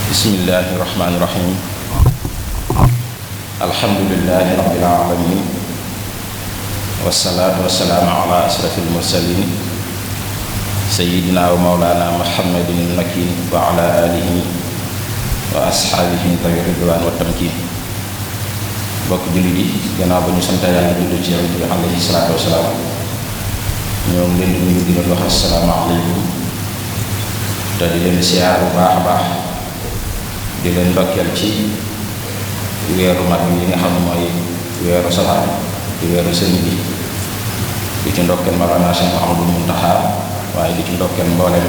bismillahi rahmaani rahim alhamdulillahi rabbil alamin wassalaatu wassalaamu ala asrafil mursalin sayyidina wa mawlana muhammadin al-makin wa ala alihi wa ashaabihi tawi ridwaan wa tamkin bokk jullit yi gannaaw ba ñu sant Yàlla julli ci Yonent bi alayhi salaatu wassalaam ñoo ngi leen di nuyu di leen wax assalaamu alaykum te di leen siyaar bu baax a baax di leen ndokkeel ci weeru mag yi nga xam ne mooy weeru safar di weeru sëriñ bi di ci ndokkeel Mawlana Cheikh Mouhamadou Mountakha waaye di ci ndokkeel mboolem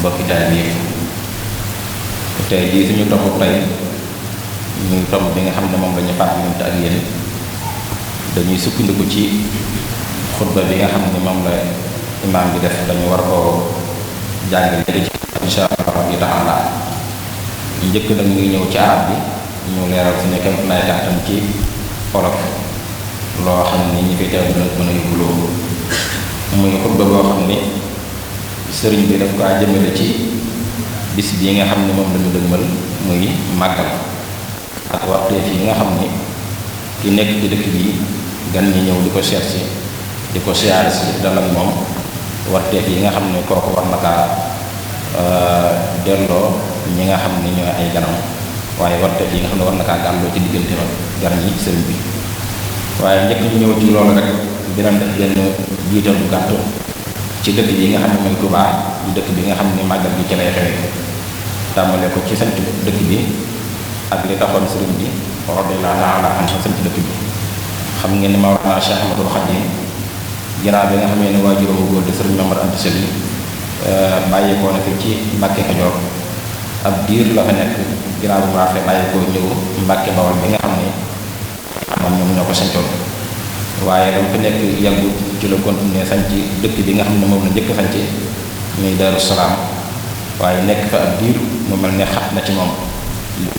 bokki taalibe bi yëpp tey jii suñu tomb tey muy tomb bi nga xam ne moom la ñu fàttalante ak yéen dañuy sukkandiku ci xutba bi nga xam ne moom la imaam bi def dañu war koo jàng léegi ci insha Allah rabbi taala njëkk nag muy ñëw ci arab bi ñu leeral suñu kem lay kàttan ci olof loo xam ne ñi fi teew dina mën a yóbbu loolu muy xutba boo xam ne sëriñ bi daf ko jëmale ci bis bii nga xam ne moom lañu dëgmal muy màggal ak waxteef yi nga xam ne ki nekk ci dëkk bi gan ñi ñëw di ko seet si di ko siyaare si dal ak moom waxteef yi nga xam ne kooku war na kaa delloo ñi nga xam ne ñooy ay ganam waaye waxteef yi nga xam ne war na kaa gàlloo ci diggante ma gan ñi sëriñ bi waaye njëkk ñu ñëw ci loolu rek dinañ def benn jiital bu gàtt ci dëkk bi nga xam ne mooy Touba di dëkk bi nga xam ne màggal bi ci lay xewee tàmbale ko ci sant dëkk bi ak li taxoon sëriñ bi radiyallahu ta'ala anhu sant dëkk bi xam ngeen ne Mawlana Cheikh Ahmadou Khadim ginnaaw bi nga xam ne waajuram bu góor di sëriñ Mamar Anta Sali bàyyeekoo na fi ci Mbàkke Kajoor ab diir la fa nekk ginnaaw bu rafet bàyyeekoo ñëw Mbàkke Bawol bi nga xam ne amoon ñoom ñoo ko sancoon waaye dama fi nekk yàggu ci la continuer sanc dëkk bi nga xam ne moom la njëkk sanc muy Daaru Salaam waaye nekk fa ab diir mu mel ne xat na ci moom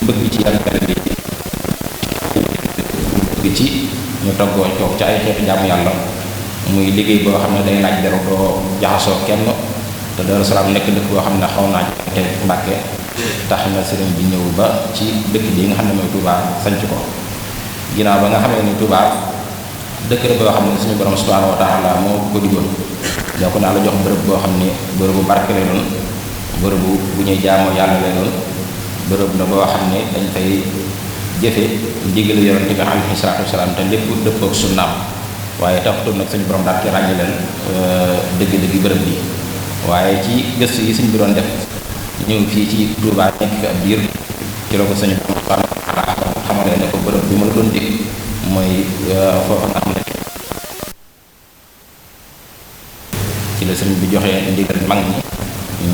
bëgg ci yàlla bi bëgg ci ñu toggoo toog ci ay xeetu jaamu yàlla muy liggéey boo xam ne day laaj dara doo jaxasoo kenn te Daaru Salaam nekk dëkk boo xam ne xaw naa te Mbàkke tax na sëriñ bi ñëw ba ci dëkk bi nga xam ne mooy Touba sanc ko ginnaaw ba nga xamee ni Touba dëkk la boo xam ne suñu borom subhanahu wa ta'ala moo ko digoon doo ko naa la jox bërëb boo xam ne bërëbu barke lay doon bërëbu bu ñuy jaamoo yàlla lay doon bërëb la boo xam ne dañ fay jëfe ndigal Yonent bi alayhi salaatu wasalaam te lépp dëppoo ak sunnaam waaye taxutul nag suñu borom daal ci ràññi leen dëgg-dëgg bërëb bi waaye ci gëstu yi suñ bi doon def ñëw fii ci Touba nekk fi ab biir ci la ko suñu borom subhanahu wa ta'ala xamalee ne ko bërëb bi ma la doon dig mooy foofa nga xam ne ci la sëriñ bi joxee ndigal mag ñi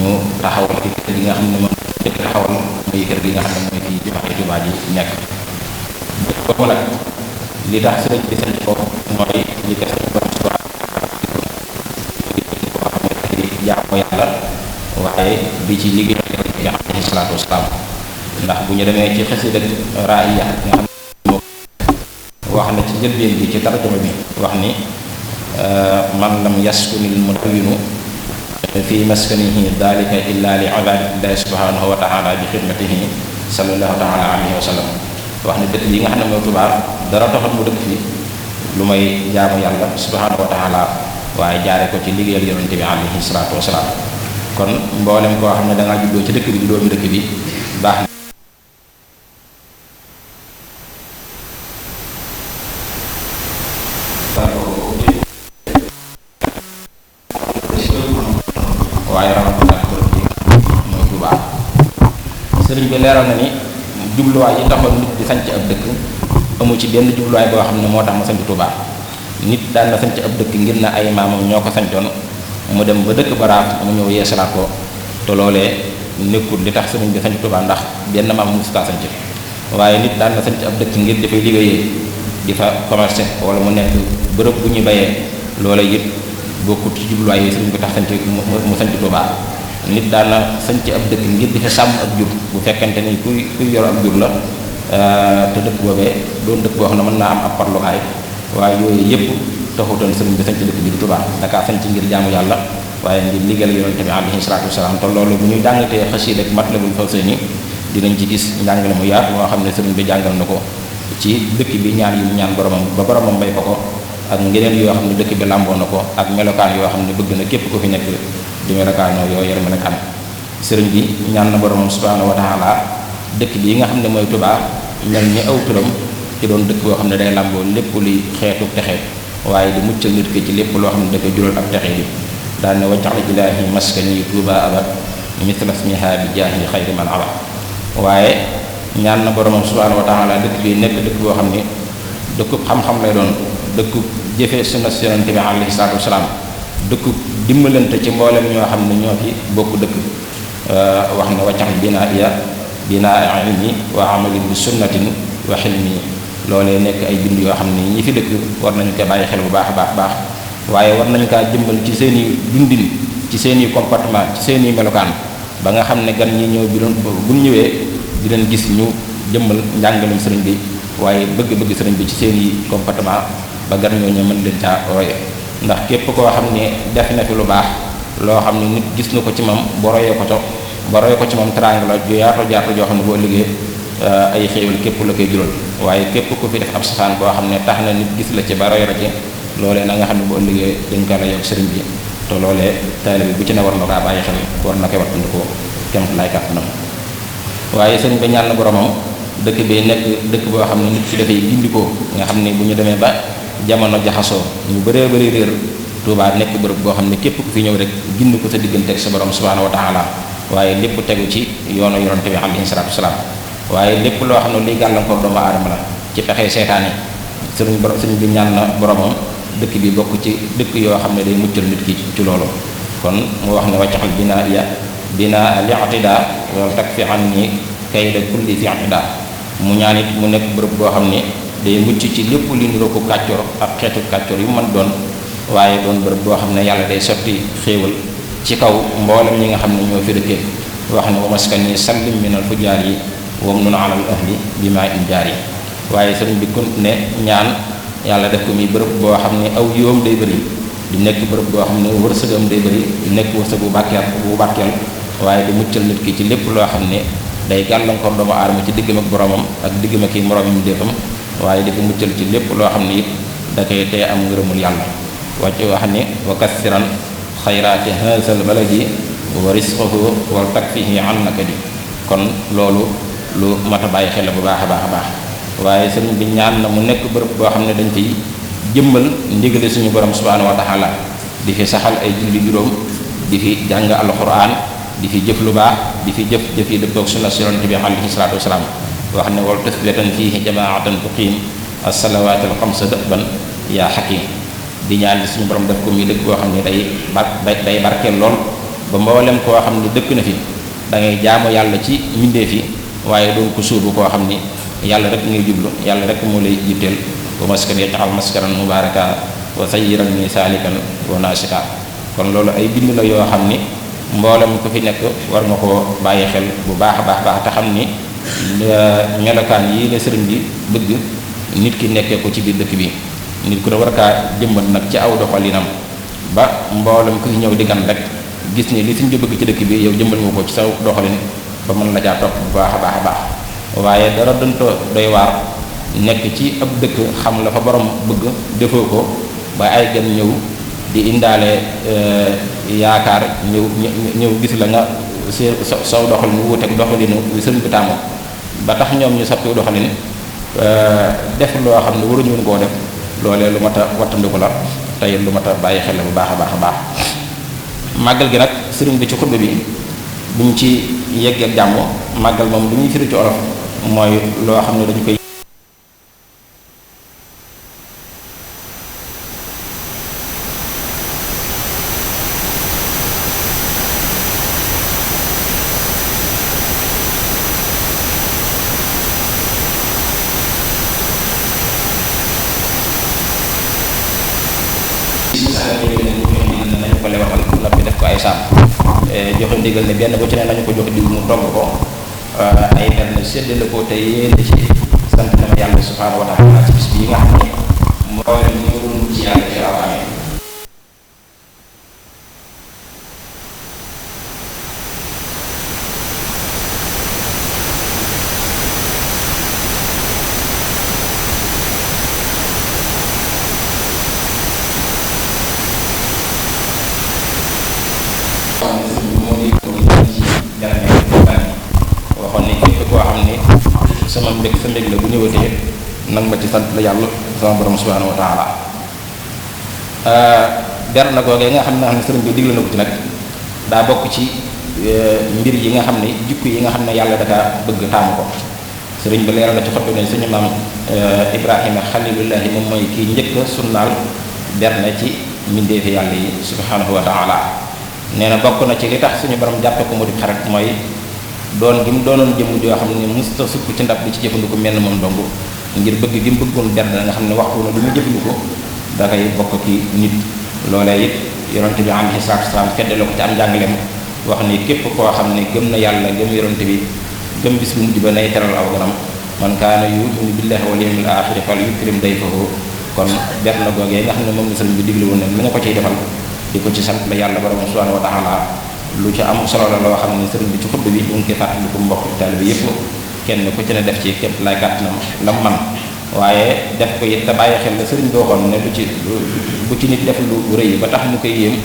ñu taxawal fi kër gi nga xam ne moom dëkk taxawal muy kër gi nga xam ne mooy fii jumaay Touba ji nekk boobu nag li tax sëriñ bi sañ ko mooy li ko sëriñ borom subhanahu wa ta'ala boo xam ne jaamu yàlla waaye bi ci liggéey bi alayhi salaatu wasalaam ndax bu ñu demee ci xasida raaya nga xam wax na ci njëlbéen bi ci tarjuma bi wax ni man lam yaskunil mudawwinu fi maskanihi dalika illa li ibadillahi subhanahu wa ta'ala bi xidmatihi sallallahu ta'ala alayhi wa sallam wax ne dëkk yi nga xam ne mooy Touba dara taxat mu dëkk fi lu may jaamu yàlla subhanahu wa ta'ala waaye jaare ko ci liggéeyal yonente bi alayhi salaatu wa salaam kon mboolem koo xam ne da ngaa juddoo ci dëkk bi di doomi dëkk bi baax waaye rawatina bërëb bi mooy Touba sëriñ bi leeral na ni jubluwaay yi taxoon nit di sanc ab dëkk amu ci benn jubluwaay boo xam ne moo tax ma sanc Touba nit daan na sanc ab dëkk ngir na ay maamam ñoo ko sancoon mu dem ba dëkk baraat mu ñëw yeesalaat ko te loolee nekkul li tax sëriñ bi sanc Touba ndax benn maam mu sukaa sanc waaye nit daan na sanc ab dëkk ngir dafay liggéeyee di fa commercer wala mu nekk bërëb bu ñuy bayee loolee it bokkut ci jubluwaay yi sëriñ bi tax sanc mu sanc Touba nit daan na sanc ab dëkk ngir di fa sàmm ak jur bu fekkente ni kuy yor ab jur la te dëkk boobee doon dëkk boo xam ne mën naa am ab parlukaay waaye yooyu yëpp taxutoon sëriñ bi sanc dëkk bi di Touba dakaa sanc ngir jaamu yàlla waaye ngir liggéeyal yonente bi alayhi salaatu wasalaam te loolu bu ñu jàngatee xasiida ak Matlabul Fawzayni dinañ ci gis njàngale mu yaatu moo xam ne sëriñ bi jàngal na ko ci dëkk bi ñaan yu ñaan boromam ba boromam may ko ak ngeneen yoo xam ne dëkk bi làmboo na ko ak melokaan yoo xam ne bëgg na képp ko fi nekk di melokaan yoo yor melokaan sëriñ bi ñaan na boromam subhanahu wa taala dëkk bi nga xam ne mooy Tuubaa mel ni aw turam ci doon dëkk boo xam ne day làmboo lépp luy xeetu texe waaye di muccal nit ki ci lépp loo xam ne da koy jural ak texe bi daal ne waj'al ilaahi maskani Tuubaa abad mithla ismiha bi jaahi xayri man abad waaye ñaan na boromam subhanahu wa taala dëkk bi nekk dëkk boo xam ne dëkkub xam-xam lay doon dëkkub jëfee sunna Yonent bi alayhi salaatu wasalaam dëkkub dimbalante ci mboolem ñoo xam ne ñoo fi bokk dëkk wax ne waj'al binaa ilmi wa amalin bi sunnatin wa xilmi loolee nekk ay bind yoo xam ne ñi fi dëkk war nañu ko bàyyi xel bu baax a baax waaye war nañu kaa jëmbal ci seen i dundin ci seen i comportement ci seen i melokaan ba nga xam ne gan ñi ñëw bi doon bu ñëwee di leen gis ñu jëmmal njàngalem sëriñ bi waaye bëgg-bëgg sëriñ bi ci seen i comportement ba gan ñooñu mën leen caa roye ndax képp koo xam ne def na fi lu baax loo xam ne nit gis na ko ci moom ba royee ko ci moom teraanga la ju yaatu joo xam ne boo liggéey ay xéewal képp la koy jural waaye képp ku fi def ab safaan boo xam ne tax na nit gis la ci ba roy la ci loolee na nga xam ne boo liggéey dañ ko la yokk sëriñ bi te loolee taalibe bi bu ci ne war na kaa bàyyi xel war na koy wattandikoo kemt lay kàttanam waaye sëriñ bi ñaan na boromam dëkk bi nekk dëkk boo xam ne nit ki dafay gindikoo nga xam ne bu ñu demee ba jamono jaxasoo ñu bëree bëri réer Tuubaa nekk bërëb boo xam ne képp ku fi ñëw rek gindi ko sa diggante ak sa borom subhanahu wa taala waaye lépp tegu ci yoonu Yonent bi alayhi salaatu wasalaam waaye lépp loo xam ne liy gàllankoor doomu aadama la ci pexe seytaane sëriñ bi ñaan na boromam dëkk bi bokk ci dëkk yoo xam ne day muccal nit ki ci loolu kon mu wax ne waccaxal binaa li'tidaa wal takfi anni kayda kulli fi i'tidaa mu ñaan it mu nekk bërëb boo xam ne day mucc ci lépp li niroo ko kàccoor ak xeetu kàccoor yu mën doon waaye doon bërëb boo xam ne yàlla day sotti xéewal ci kaw mboolem ñi nga xam ne ñoo fi dëkkee wax ne wa maskani sallim minal fujaar yi wam nun alal ahli bi maa in jaar yi waaye sëriñ bi kon ne ñaan yàlla def ko muy bërëb boo xam ne aw yoom day bëri di nekk bërëb boo xam ne wërsëgam day bëri di nekk wërsëg bu barkeel waaye di muccal nit ki ci lépp loo xam ne day gàllankoor doomu aadama ci diggam ak boromam ak diggam ak i moroomam déefam waaye di ko muccal ci lépp loo xam ne it da koy tee am ngërëmul yàlla wàcc wax ne wa kassiran xayraati haazal baladi wa risqahu wal takfihi an nakadi kon loolu lu mat a bàyyi xel bu baax a baax waaye sëriñ bi ñaan na mu nekk bërëb boo xam ne dañ fiy jëmmal ndigale suñu borom subhanahu wa taala di fi saxal ay julli juróom di fi jàng alquran di fi jëf lu baax di fi jëf yi dëppoog sunna Yonent bi alayhi salaatu wasalaam wax ne wal tasbatan fiihi jamaatan tuqiim as-salawaat al-xamsa dëban yaa xakim di ñaan suñu borom def ko muy dëkk boo xam ne day barkeel lool ba mboolem koo xam ne dëkk na fi da ngay jaamu yàlla ci mbindeef yi waaye doon ko suubu koo xam ni yàlla rek ngay jublu yàlla rek moo lay jitteel wa maskan yaj'al maskaran mubaraka wa sayyiran ni salikan wa nasika kon loolu ay bind la yoo xam ni mboolem ku fi nekk war nga koo bàyyi xel bu baax a baax te xam ni melokaan yi la sëriñ bi bëgg nit ki nekkee ko ci biir dëkk bi nit ku ne war kaa jëmbat nag ci aw doxalinam ba mboolem ku ñëw di gan rek gis ni li suñ bi bëgg ci dëkk bi yow jëmbal nga ko ci sa doxalin ba mën la caa topp bu baax a baax waaye dara dënto doy waar nekk ci ab dëkk xam la fa borom bëgg defoo ko ba ay gan ñëw di indaale yaakaar ñëw gis la nga saw doxalin mu wuuteeg doxalinu li sëriñ bi tàmmoo ba tax ñoom ñu soppi doxalin def loo xam ne waruñu woon koo def loolee lu mat a wattandiku la tey lu mat a bàyyi xel bu baax a baax màggal gi nag sëriñ bi ci xutba bi buñ ci yeggee jàmm màggal moom lu ñuy firi ci olof mooy loo xam ne dañu koy nañu ko lewatal noppi def ko ay sàmm joxe ndigal ne benn bu ci ne nañu ko jox diw mu togg ko ay benn séddale ko te yéene ci sant na ma yàlla subhanahu wa taala ci bis bii nga xam ne mooy ñu doon ci yàlla ci raw amee waxoon ni képp koo xam ne sama mbég sa mbég la bu ñëwatee nag ma ci sant la yàlla sama borom subhanahu wa taala. ber na googee nga xam ne sëriñ bi digle na ko ci nag daa bokk ci mbir yi nga xam ne jikko yi nga xam ne yàlla dafa bëgg taamu ko. sëriñ bi leeral na ci xottu ne suñu maam Ibrahima xalilullahi moom mooy kii njëkk sunnaal ber na ci mbindeefi yàlla yi subhanahu wa taala. nee na bokk na ci li tax suñu borom jàppe ko mu di xarit mooy doon gi mu doonoon jëmm joo xam ne musta sukk ci ndab bi ci jëfandiku mel na moom dong ngir bëgg gi mu bëggoon ber nga xam ne waxtu na lu mu jëfandiku dafay bokk ki nit. loolee it yonente bi alayhi salaatu wasalaam feddale ko ci am njàngaleem wax ni képp koo xam ne gëm na yàlla gëm yonente bi gëm bis bu mujj ba nay teral aw ganam man kaana yu'minu billahi wal yawmil aaxiri fal yukrim dayfahu. kon ber na googee nga xam ne moom la sëriñ bi digle woon ne lu nga ko ciy defal di ko ci sant la yàlla borom subhanahu wa taala lu ci am solo la loo xam ne sëriñ bi ci xutba bi mu ngi koy fàttaliku mbokk taalibe yépp kenn ku ci ne def ci képp lay kàttanam la man waaye def ko it te bàyyi xel la sëriñ bi waxoon ne bu ci nit def lu rëy ba tax mu koy yéem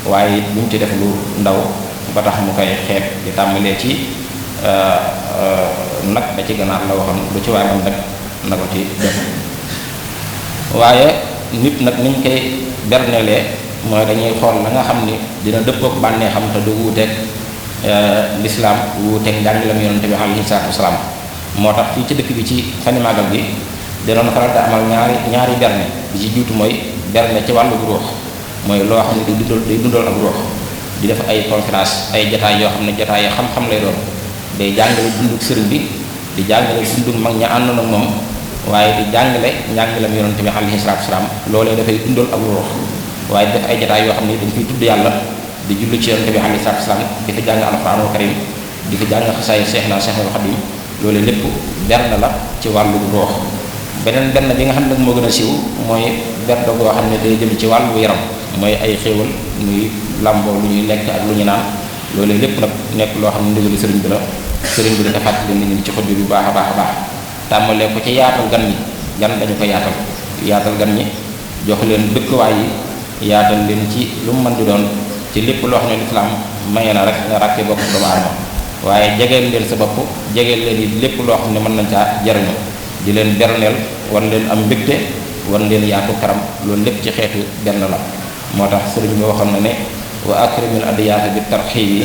waaye it bu mu ci def lu ndaw ba tax mu koy xeeb di tàmbalee ci nag ba ci ganaar la waxoon lu ci waaye man nag na ko ci def. waaye nit nag niñ koy bernelee mooy dañuy xool la nga xam ni dina dëppook bànnee xam te du wuuteeg lislaam wuuteeg njàngalam yonente bi alayhi salaatu wasalaam. moo tax fii ci dëkk bi ci fani màggal gi danoon faral di amal ñaari berne bi ci jiitu mooy berne ci wàllu ruux mooy loo xam ne day dundal ak ruux di def ay conférence ay jataay yoo xam ne jataay yi xam-xam lay doon day jàngale dunduk sëriñ bi di jàngale dunduk mag ña àndoon ak moom waaye di jàngale njàngalam yonente bi alayhi salaatu wasalaam. loolee dafay dundal ak ruux waaye def ay jataay yoo xam ne dañ fiy tudd yàlla di julli ci yonente bi alayhi salaatu wasalaam di fi jàng alxuraanul karim di fi jàng xasaay Seexna Seexul Xadiim loolu lépp berne la ci wàllu ruux. beneen benn bi nga xam ne nag moo gën a siiw mooy berne goo xam ne day jëm ci wàllu yaram mooy ay xéewal muy làmboo lu ñuy lekk ak lu ñu naan loolu lépp nag nekk loo xam ne ndigalu sëriñ bi la sëriñ bi dafa fàttali nit ñi ci xutba bi bu baax a baax a baax. tàmbalee ko ci yaatal gan ñi gan dañu ko yaatal gan ñi jox leen dëkkuwaay yi yaatal leen ci lu mu mën di doon ci lépp loo xam ne lislaam maye na rek nga ràkkee bopp doomu aadama waaye jegeel leen sa bopp jegeel leen yi lépp loo xam ne mën nañ caa jariñu di leen berneel war leen am mbégte war leen yaatu karam loolu lépp ci xeetu benn la. moo tax sëriñ bi waxoon na ne wa akrimil adiyaata bi tarxiibi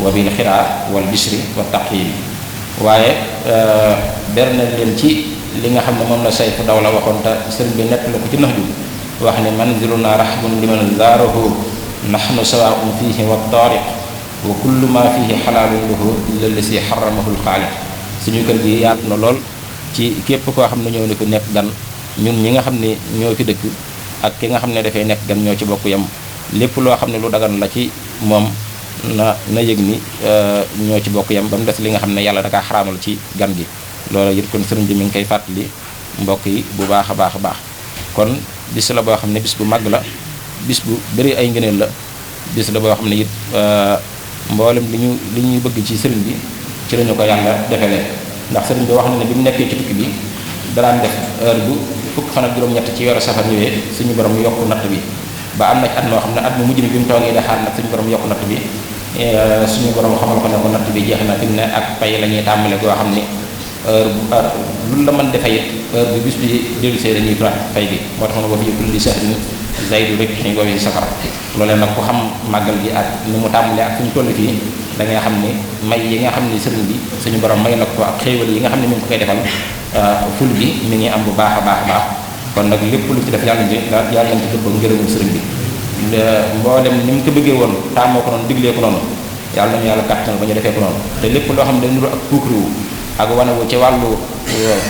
wa bil xiraa wal bishri wa taqiibi. waaye berneel leen ci li nga xam ne moom la sayfu daw la waxoon te sëriñ bi nett la ko ci nax ju wax ne manziluna rahbun liman zaarahu nahnu sawaa'un fiihi wa taariq wa kullu ma fihi xalaalun lahu illa lasi xaramahul xaaliq. suñu kër gi yaatu na lool ci képp koo xam ne ñëw ne ko nekk gan ñun ñi nga xam ne ñoo fi dëkk ak ki nga xam ne dafay nekk gan ñoo ci bokk yam lépp loo xam ne lu dagan la ci moom na yëg ni ñoo ci bokk yam ba mu des li nga xam ne yàlla dakaa xaraamal ci gan gi. loolu it kon sëriñ bi mi ngi koy fàttali mbokk yi bu baax a baax a baax. kon bis la boo xam ne bis bu màgg la bis bu bëri ay ngëneel la bis la boo xam ne it mboolem li ñuy bëgg ci sëriñ bi ci lañu ko yàlla defelee ndax sëriñ bi wax na ne bi mu nekkee ci tukki bi daraan def heure bu fukk fan ak juróom-ñett ci weeru safar ñëwee suñu borom yokku natt bi ba am na ci at moo xam ne at mu mujj mi bi mu toogee di xaar nag suñu borom yokku natt bi suñu borom xamal ko ne ko natt bi jeex na fi mu ne ak pay la ñuy tàmbale goo xam ne heure lu la mën defay it heure bi bis bi dellu see dañuy fay bi moo tax na ko fi kulli shahrin zaydu rek ñu ko fi safar loolee nag ku xam màggal gi ak ni mu tàmbalee ak fu ñu toll fii da ngay xam ne may yi nga xam ne sëriñ bi suñu borom may na ko ak xéewal yi nga xam ne mi ngi ko koy defal ful gi mi ngi am bu baax a baax a baax. kon nag lépp lu ci def yàlla nañ ci dëpp ngërëmul sëriñ bi mboolem ni mu ko bëggee woon taamoo ko noonu diglee ko noonu yàlla nañu yàlla kàttanal ba ñu defee ko noonu te lépp loo xam ne day nuru ak puukriwu ak wane wu ci wàllu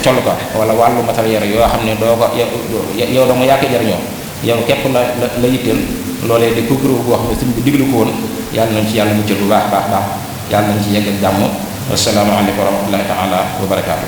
col ko wala wàllu matériel yoo xam ne doo ko yow dama yàq jariñoo yow képp la yitteel loolee di puukriwu boo xam ne sëriñ bi diglu ko woon yàlla nañ ci yàlla muccal bu baax baax baax yàlla nañ ci yegg ak jàmm wassalaamu aleykum wa rahmatullahi taala wa barakaatu